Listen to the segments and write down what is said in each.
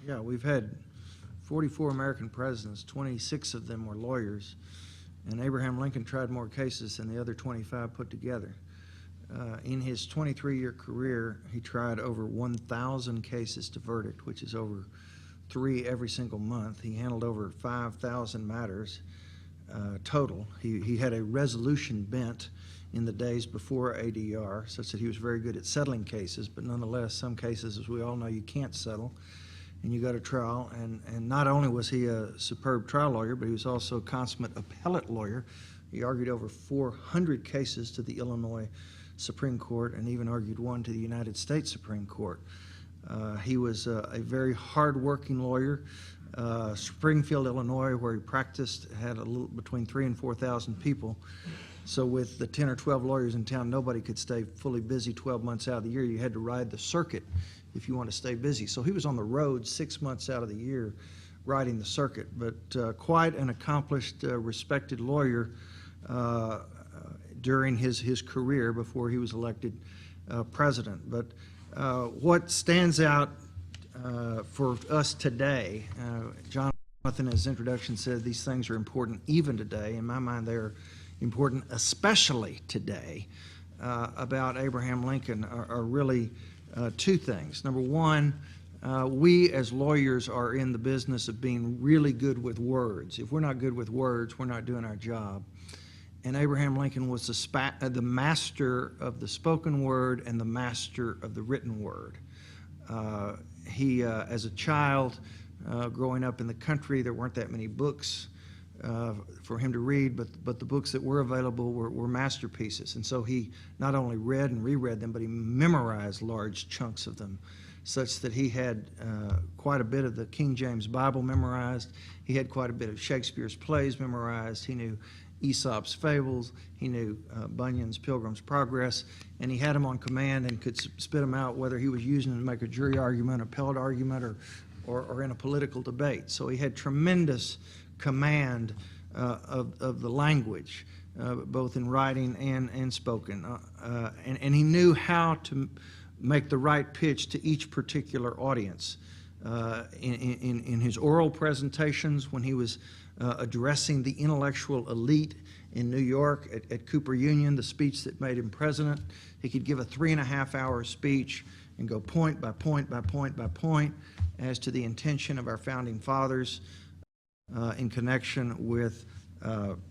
Yeah, we've had 44 American presidents, 26 of them were lawyers, and Abraham Lincoln tried more cases than the other 25 put together. In his 23-year career, he tried over 1,000 cases to verdict, which is over 3 every single month. He handled over 5,000 matters total. He had a resolution bent in the days before ADR, such that he was very good at settling cases, but nonetheless, some cases, as we all know, you can't settle, and you go to trial. And not only was he a superb trial lawyer, but he was also a consummate appellate lawyer. He argued over 400 cases to the Illinois Supreme Court and even argued one to the United States Supreme Court. He was a very hard-working lawyer. Springfield, Illinois, where he practiced, had a little between 3,000 and 4,000 people. So with the 10 or 12 lawyers in town, nobody could stay fully busy 12 months out of the year. You had to ride the circuit if you want to stay busy. So he was on the road 6 months out of the year riding the circuit, but quite an accomplished, respected lawyer during his career before he was elected president. But what stands out for us today, Jonathan in his introduction said these things are important even today. In my mind, they're important especially today. About Abraham Lincoln are really two things. Number one, we as lawyers are in the business of being really good with words. If we're not good with words, we're not doing our job. And Abraham Lincoln was the master of the spoken word and the master of the written word. He, as a child, growing up in the country, there weren't that many books for him to read, but the books that were available were masterpieces. And so he not only read and reread them, but he memorized large chunks of them, such that he had quite a bit of the King James Bible memorized. He had quite a bit of Shakespeare's plays memorized. He knew Aesop's fables. He knew Bunyan's Pilgrim's Progress, and he had them on command and could spit them out, whether he was using them to make a jury argument, appellate argument, or in a political debate. So he had tremendous command of the language, both in writing and spoken. And he knew how to make the right pitch to each particular audience. In his oral presentations, when he was addressing the intellectual elite in New York at Cooper Union, the speech that made him president, he could give a 3.5-hour speech and go point by point by point by point as to the intention of our founding fathers in connection with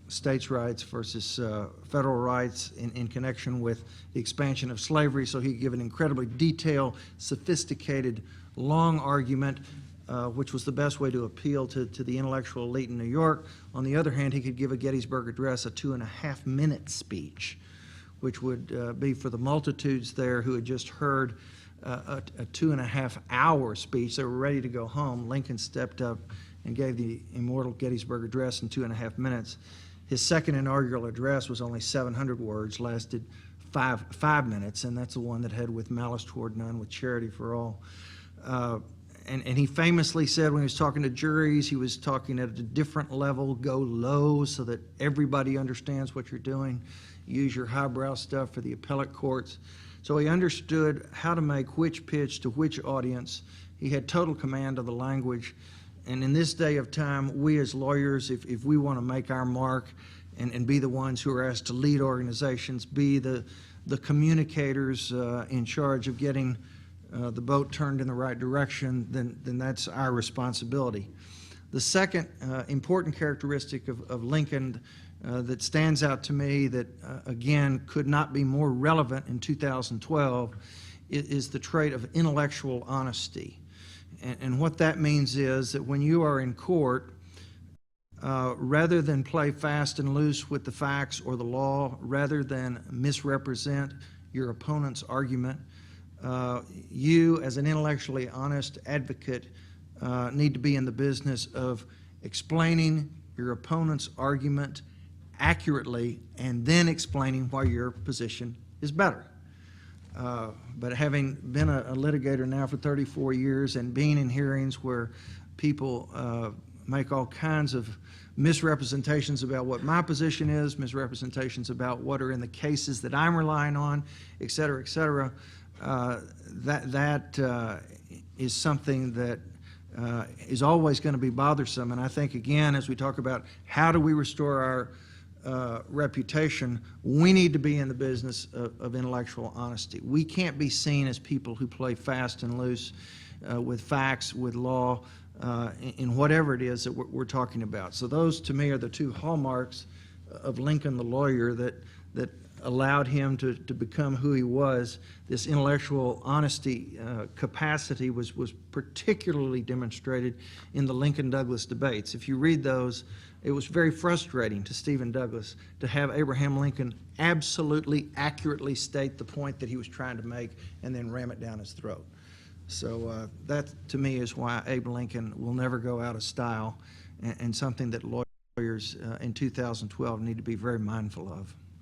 states' rights versus federal rights, in connection with the expansion of slavery. So he could give an incredibly detailed, sophisticated, long argument, which was the best way to appeal to the intellectual elite in New York. On the other hand, he could give a Gettysburg Address, a 2.5-minute speech, which would be for the multitudes there who had just heard a 2.5-hour speech. They were ready to go home. Lincoln stepped up and gave the immortal Gettysburg Address in 2.5 minutes. His second inaugural address was only 700 words, lasted five minutes, and that's the one that had "with malice toward none, with charity for all." And he famously said when he was talking to juries, he was talking at a different level: go low so that everybody understands what you're doing. Use your highbrow stuff for the appellate courts. So he understood how to make which pitch to which audience. He had total command of the language. And in this day of time, we as lawyers, if we want to make our mark and be the ones who are asked to lead organizations, be the communicators in charge of getting the boat turned in the right direction, then that's our responsibility. The second important characteristic of Lincoln that stands out to me that, again, could not be more relevant in 2012 is the trait of intellectual honesty. And what that means is that when you are in court, rather than play fast and loose with the facts or the law, rather than misrepresent your opponent's argument, you, as an intellectually honest advocate, need to be in the business of explaining your opponent's argument accurately and then explaining why your position is better. But having been a litigator now for 34 years and being in hearings where people make all kinds of misrepresentations about what my position is, misrepresentations about what are in the cases that I'm relying on, et cetera, that is something that is always going to be bothersome. And I think, again, as we talk about how do we restore our reputation, we need to be in the business of intellectual honesty. We can't be seen as people who play fast and loose with facts, with law, in whatever it is that we're talking about. So those, to me, are the two hallmarks of Lincoln the lawyer that allowed him to become who he was. This intellectual honesty capacity was particularly demonstrated in the Lincoln-Douglas debates. If you read those, it was very frustrating to Stephen Douglas to have Abraham Lincoln absolutely accurately state the point that he was trying to make and then ram it down his throat. So that, to me, is why Abe Lincoln will never go out of style, and something that lawyers in 2012 need to be very mindful of.